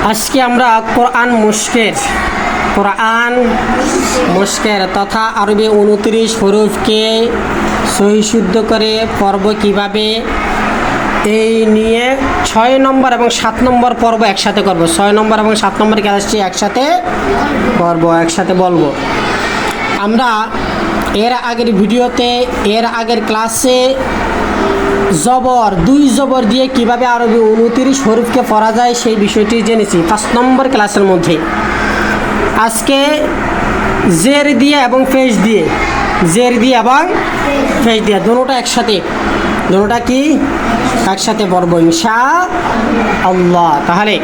আজকে আমরা কোরআন মুশকের তথা আরবি 29 হরফকে সহি শুদ্ধ করে পর্ব কিভাবে এই নিয়ে 6 নম্বর এবং 7 নম্বর পর্ব একসাথে করব। 6 নম্বর এবং 7 নম্বর ক্লাসটি একসাথে করব, একসাথে বলবো। আমরা এর আগের ক্লাসে দুই জবর দিয়ে কিভাবে আরবি 29 হরফকে পড়া যায় সেই বিষয়টি জেনেছি 5 নম্বর ক্লাসের মধ্যে। আজকে জের দিয়ে এবং পেশ দিয়ে দুটোটা একসাথে পড়বো ইনশাআল্লাহ। তাহলে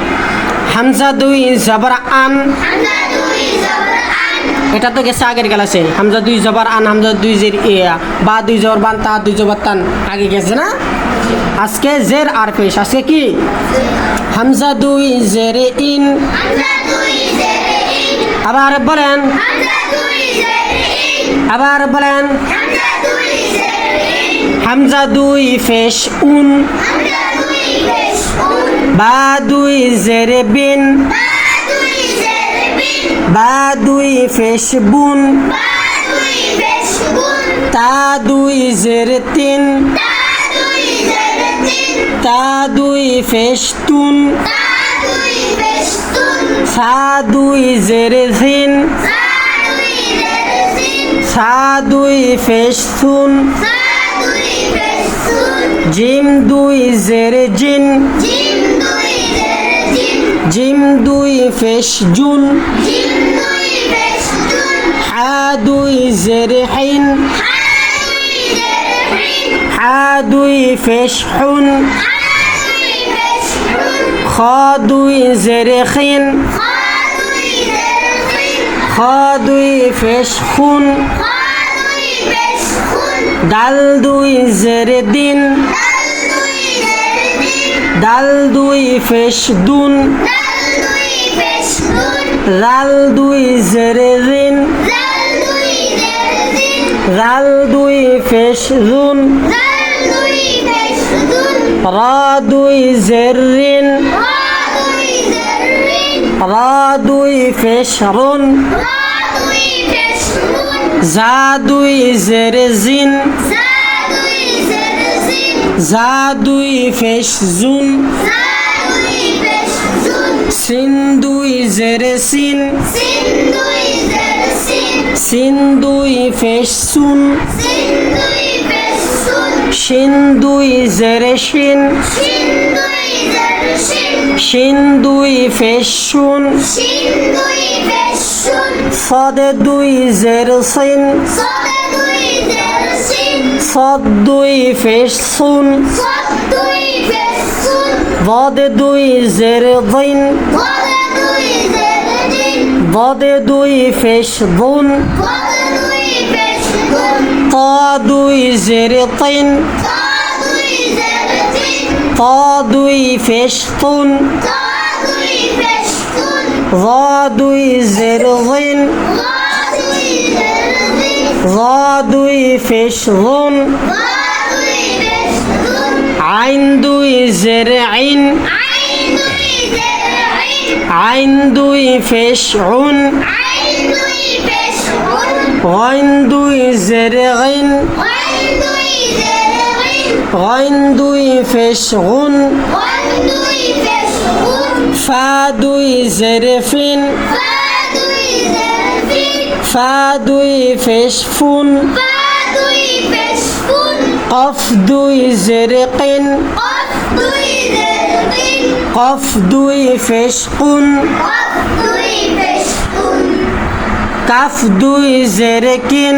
হামজা 2 জবর আন, এটা তো গেছে আগের ক্লাসে। হামজা 2 জবর আন, হামজা 2 জের বা 2 জবর বান, তা 2 জবর তান আগে গেছে না। আজকে জের আর পেশ। আজকে কি হামজা 2 জের ইন, আবার বলেন হামজা 2 পেশ উন, বা 2 জের বিন, বা 2 পেশ বুন, তা 2 জের তিন, তা 2 পেশ তুন, সা 2 জের জিন, সা 2 পেশ সুন, জিম 2 জের জিন, জিম 2 পেশ জুন, হা 2 জের হিন, হা 2 পেশ হুন, খ 2 জের খিন, খ 2 পেশ খুন, দাল 2 জের দিন, দাল 2 পেশ দুন, রাল 2 জের রিন, রাল 2 পেশ রুন, রা 2 জের রিন, রা 2 পেশ রুন, জা 2 জের জিন, জা 2 পেশ জুন, সিন 2 জের সিন, সিন 2 পেশ সুন, শিন 2 জের শিন, শিন 2 পেশ শুন, صاد 2 জের সিন, صاد 2 পেশ সুন, ضاد 2 জের দিন, ضاد 2 পেশ দুন, তা 2 জের তিন, তা 2 পেশ তুন, রা 2 জের জিন, রা 2 পেশ গুন, আইন 2 জের আইন, আইন 2 পেশ উন, গাইন 2 জের গাইন, গাইন 2 পেশ গুন, ফা 2 জের ফিন, ফা 2 পেশ ফুন, কফ 2 জের কিন, কফ 2 পেশ কুন, কাফ 2 জের কিন,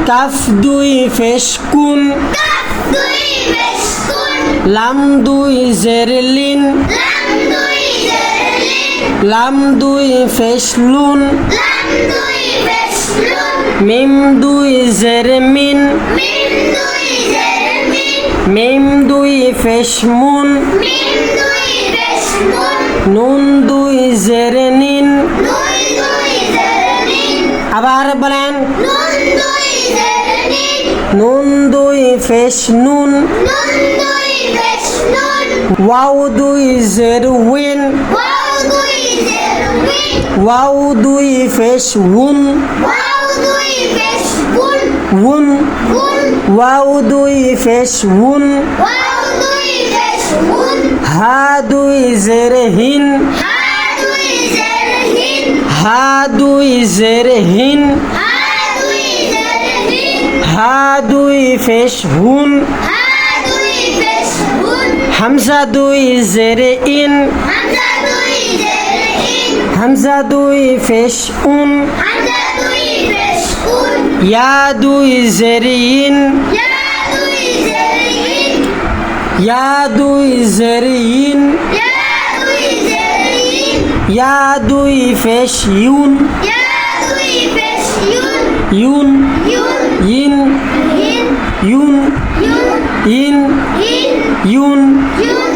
কাফ 2 পেশ কুন, লাম 2 জের লিন, লাম 2 পেশ লুন, মিম 2 জের মিন, মিম 2 পেশ মুন, নুন 2 জের নিন, আবার বলেন নুন 2 পেশ নুন, ওয়াও দুই জের উইন, ওয়াও দুই জের উইন, ওয়াও দুই ফেশ উন, ওয়াও দুই পেশ গুন, উন, গুন, ওয়াও দুই ফেশ উন, ওয়াও দুই পেশ গুন, হা দুই জের হিন, হা দুই জের হিন, হা দুই জের হিন, হা দুই জের হিন, হা দুই ফেশ হুন, হা দুই পেশ গুন, হামজা দুই জের ইন, হামজা দুই জের ইন, হামজা দুই ফেশ উন, হামজা দুই পেশ গুন, ইয়া দুই জের ইন, ইয়া দুই জের ইন, ইয়া দুই জের ইন, ইয়া দুই জের ইন, ইয়া দুই ফেশ ইউন, ইয়া দুই পেশ ইউন, ইউন, ইউন, ইন, ইন, ইউন, ইউন, ইন, ইন, ইউন, ইউন,